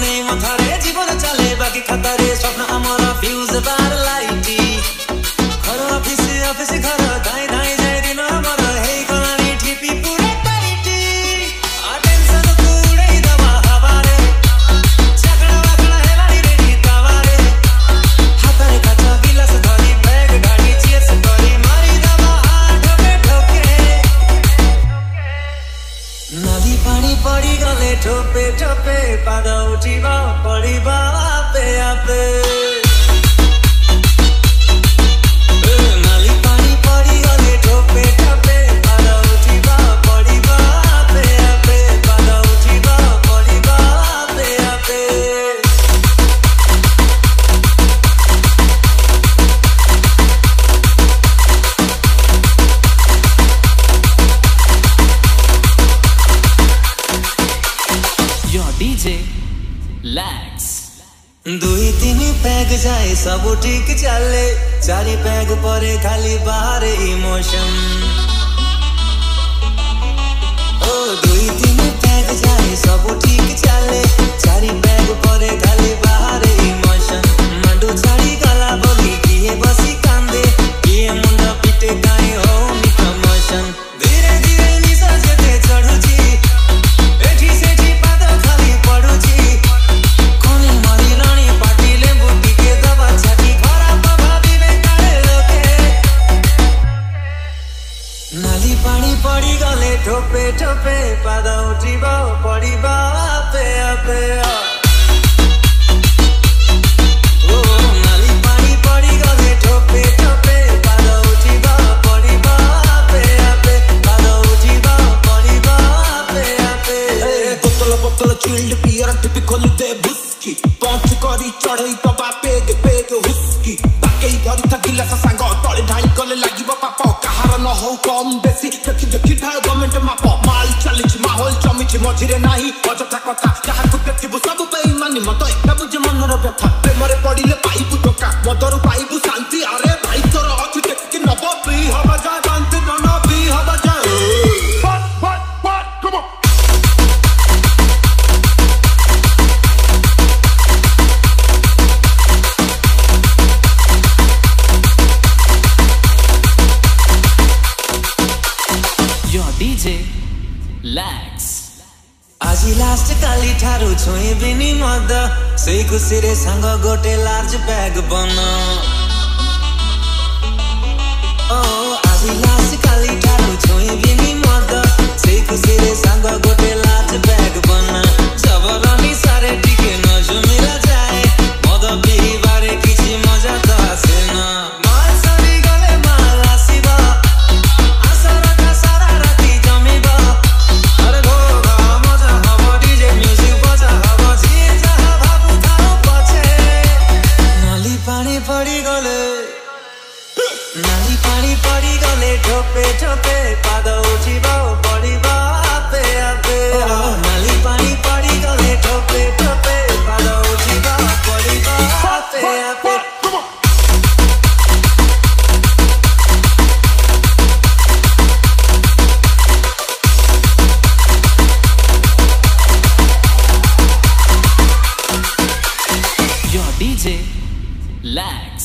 नहीं मथारे जीवन चले बाकी खातारे स्वप्न आमर फ्यूज बार लाइटी घर ऑफिस ऑफिस घर धाई धाई जाए दिन आमर हे गलानी ठिपी पूरे टाइटी टेंशन को उड़ाई दवा हवारे छकड़ा वकड़ा हेलानी रेडी तवारे हातारे काचा गिलास धरी बैग गाड़ी चेस करी मारी दवा ढोके ढोके नाली पानी पड़ी गले ठोपे ठोपे पाद उठिबा पड़िबा आपे आपे नाली पानी पड़ी गले ठोपे ठोपे पाद उठिबा पड़िबा आपे आपे पाद उठिबा पड़िबा आपे आपे Your DJ Lax दुई तीन पैग जाए सब ठीक चले चारि पैग परे खाली बाहर इमोशन ओ दुई तीन पैग जाए सब ठीक चले चारि पैग परे खाली बाहर इमोशन मांडू छाड़ी गला बोली किए बसी कांदे किए मुंडा पिटे काई हो नि प्रमोशन धीरे धीरे निशा जेते चढ़ुची एठी सेठी पाद खाली पड़ुची कोनी मारी रानी पाटी लेंबू टिके दवा छाटी खराब भाभी बेकारे लोके नाली पानी पड़ी गले ठोपे ठोपे पाद उठिबा पड़िबा आपे आपे ओ नाली पानी पड़ी गले ठोपे ठोपे पाद उठिबा पड़िबा आपे आपे पाद उठिबा पड़िबा आपे आपे बोतल बोतल चिल्ड पियर टिपी खोली दे बुस्की पहुंच करी चढ़ई तबा पेग पेग हुस्की बाके धरी था गिलास सांग तले ढाई गले लागिबो पाप कहार न हो कम बेसी देखि देखि था गवर्नमेंट माप माल चलिछ माहौल चमिछ मझिरे नाही अजथा कथा जहा को देखिबो सब बेईमानी मत एकटा बुझे मनर व्यथा प्रेमरे पडिले पाइबु टका मदरु पाइबु शांति अरे भाई तोर अछि देखि नब पी हवा जा शांति न पी हवा जा what come on Your DJ Lax আজি লাস্ট কালি ঠারু ছুঁই বিনি মদ সেই খুশিরে সাঙ্গ গোটে লার্জ ব্যাগ বন